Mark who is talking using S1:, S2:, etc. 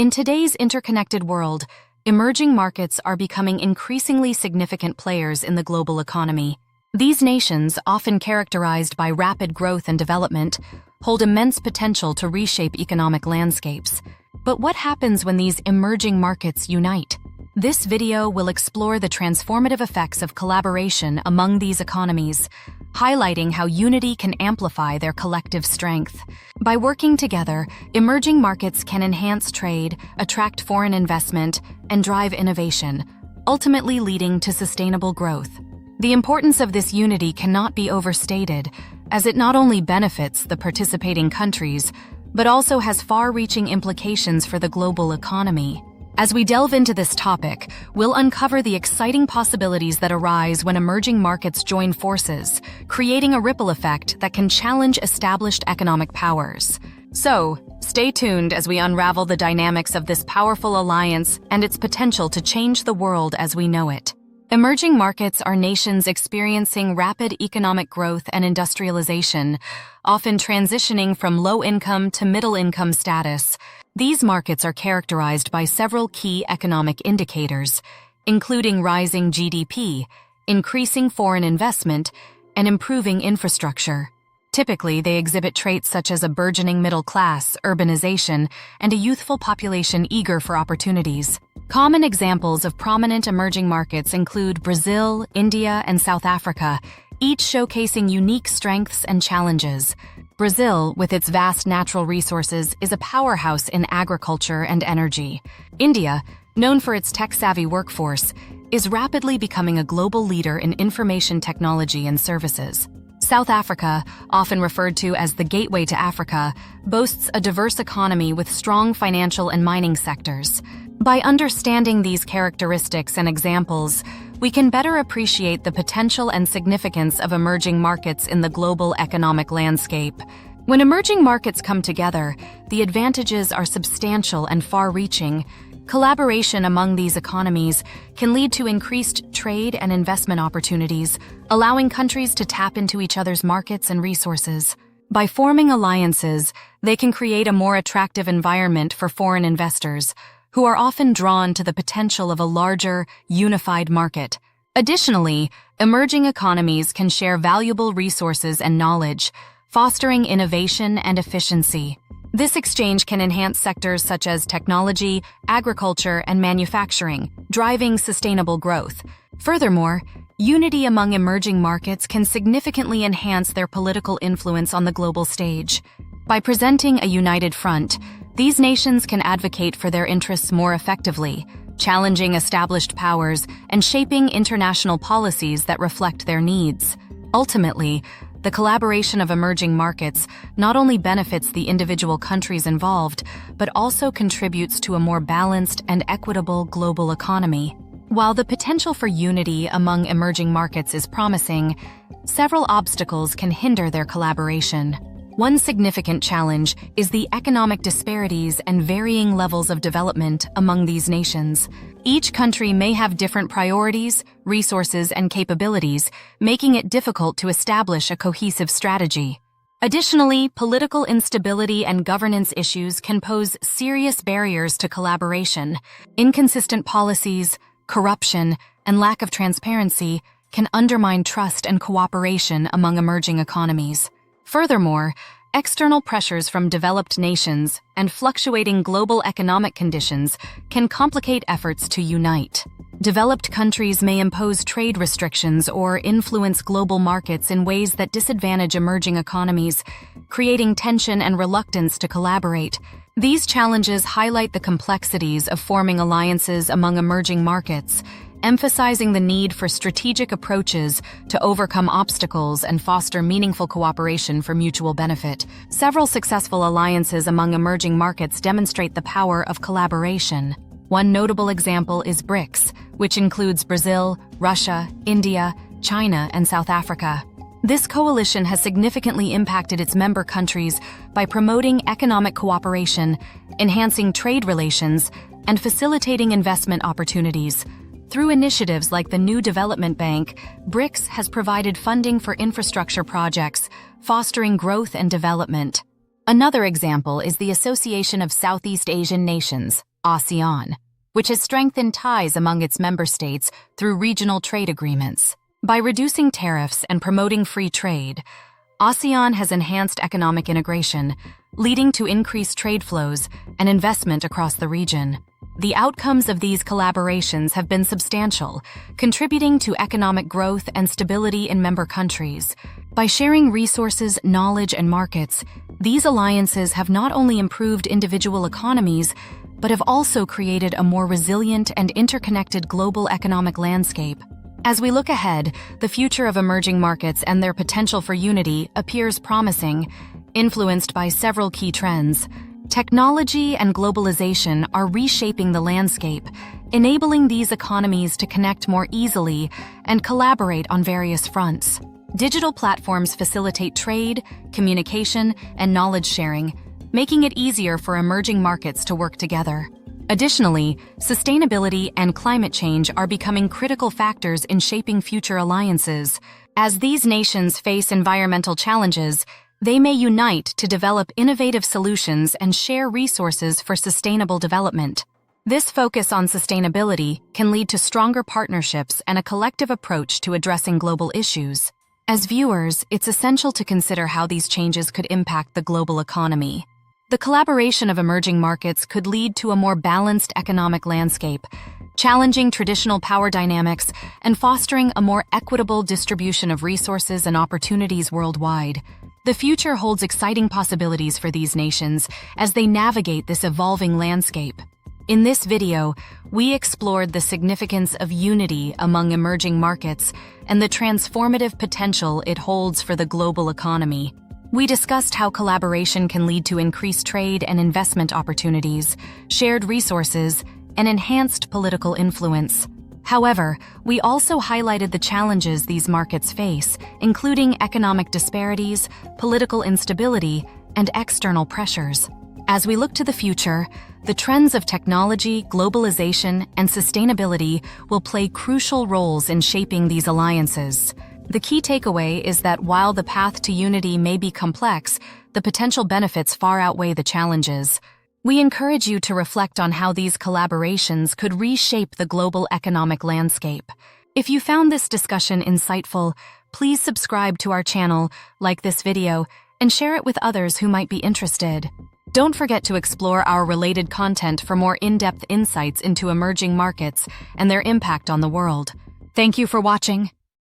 S1: In today's interconnected world, emerging markets are becoming increasingly significant players in the global economy. These nations, often characterized by rapid growth and development, hold immense potential to reshape economic landscapes. But what happens when these emerging markets unite? This video will explore the transformative effects of collaboration among these economies, highlighting how unity can amplify their collective strength. By working together, emerging markets can enhance trade, attract foreign investment, and drive innovation, ultimately leading to sustainable growth. The importance of this unity cannot be overstated, as it not only benefits the participating countries, but also has far-reaching implications for the global economy. As we delve into this topic, we'll uncover the exciting possibilities that arise when emerging markets join forces, creating a ripple effect that can challenge established economic powers. So, stay tuned as we unravel the dynamics of this powerful alliance and its potential to change the world as we know it. Emerging markets are nations experiencing rapid economic growth and industrialization, often transitioning from low-income to middle-income status. These markets are characterized by several key economic indicators, including rising GDP, increasing foreign investment, and improving infrastructure. Typically, they exhibit traits such as a burgeoning middle class, urbanization, and a youthful population eager for opportunities. Common examples of prominent emerging markets include Brazil, India, and South Africa, each showcasing unique strengths and challenges. Brazil, with its vast natural resources, is a powerhouse in agriculture and energy. India, known for its tech-savvy workforce, is rapidly becoming a global leader in information technology and services. South Africa, often referred to as the Gateway to Africa, boasts a diverse economy with strong financial and mining sectors. By understanding these characteristics and examples, we can better appreciate the potential and significance of emerging markets in the global economic landscape. When emerging markets come together, the advantages are substantial and far-reaching. Collaboration among these economies can lead to increased trade and investment opportunities, allowing countries to tap into each other's markets and resources. By forming alliances, they can create a more attractive environment for foreign investors, who are often drawn to the potential of a larger, unified market. Additionally, emerging economies can share valuable resources and knowledge, fostering innovation and efficiency. This exchange can enhance sectors such as technology, agriculture, and manufacturing, driving sustainable growth. Furthermore, unity among emerging markets can significantly enhance their political influence on the global stage. By presenting a united front, these nations can advocate for their interests more effectively, challenging established powers and shaping international policies that reflect their needs. Ultimately, the collaboration of emerging markets not only benefits the individual countries involved, but also contributes to a more balanced and equitable global economy. While the potential for unity among emerging markets is promising, several obstacles can hinder their collaboration. One significant challenge is the economic disparities and varying levels of development among these nations. Each country may have different priorities, resources, and capabilities, making it difficult to establish a cohesive strategy. Additionally, political instability and governance issues can pose serious barriers to collaboration. Inconsistent policies, corruption, and lack of transparency can undermine trust and cooperation among emerging economies. Furthermore, external pressures from developed nations and fluctuating global economic conditions can complicate efforts to unite. Developed countries may impose trade restrictions or influence global markets in ways that disadvantage emerging economies, creating tension and reluctance to collaborate. These challenges highlight the complexities of forming alliances among emerging markets, emphasizing the need for strategic approaches to overcome obstacles and foster meaningful cooperation for mutual benefit. Several successful alliances among emerging markets demonstrate the power of collaboration. One notable example is BRICS, which includes Brazil, Russia, India, China, and South Africa. This coalition has significantly impacted its member countries by promoting economic cooperation, enhancing trade relations, and facilitating investment opportunities. Through initiatives like the New Development Bank, BRICS has provided funding for infrastructure projects, fostering growth and development. Another example is the Association of Southeast Asian Nations, ASEAN, which has strengthened ties among its member states through regional trade agreements. By reducing tariffs and promoting free trade, ASEAN has enhanced economic integration, leading to increased trade flows and investment across the region. The outcomes of these collaborations have been substantial, contributing to economic growth and stability in member countries. By sharing resources, knowledge, and markets, these alliances have not only improved individual economies, but have also created a more resilient and interconnected global economic landscape. As we look ahead, the future of emerging markets and their potential for unity appears promising, influenced by several key trends. Technology and globalization are reshaping the landscape, enabling these economies to connect more easily and collaborate on various fronts. Digital platforms facilitate trade, communication, and knowledge sharing, making it easier for emerging markets to work together. Additionally, sustainability and climate change are becoming critical factors in shaping future alliances. As these nations face environmental challenges, they may unite to develop innovative solutions and share resources for sustainable development. This focus on sustainability can lead to stronger partnerships and a collective approach to addressing global issues. As viewers, it's essential to consider how these changes could impact the global economy. The collaboration of emerging markets could lead to a more balanced economic landscape, challenging traditional power dynamics and fostering a more equitable distribution of resources and opportunities worldwide. The future holds exciting possibilities for these nations as they navigate this evolving landscape. In this video, we explored the significance of unity among emerging markets and the transformative potential it holds for the global economy. We discussed how collaboration can lead to increased trade and investment opportunities, shared resources, and enhanced political influence. However, we also highlighted the challenges these markets face, including economic disparities, political instability, and external pressures. As we look to the future, the trends of technology, globalization, and sustainability will play crucial roles in shaping these alliances. The key takeaway is that while the path to unity may be complex, the potential benefits far outweigh the challenges. We encourage you to reflect on how these collaborations could reshape the global economic landscape. If you found this discussion insightful, please subscribe to our channel, like this video, and share it with others who might be interested. Don't forget to explore our related content for more in-depth insights into emerging markets and their impact on the world. Thank you for watching.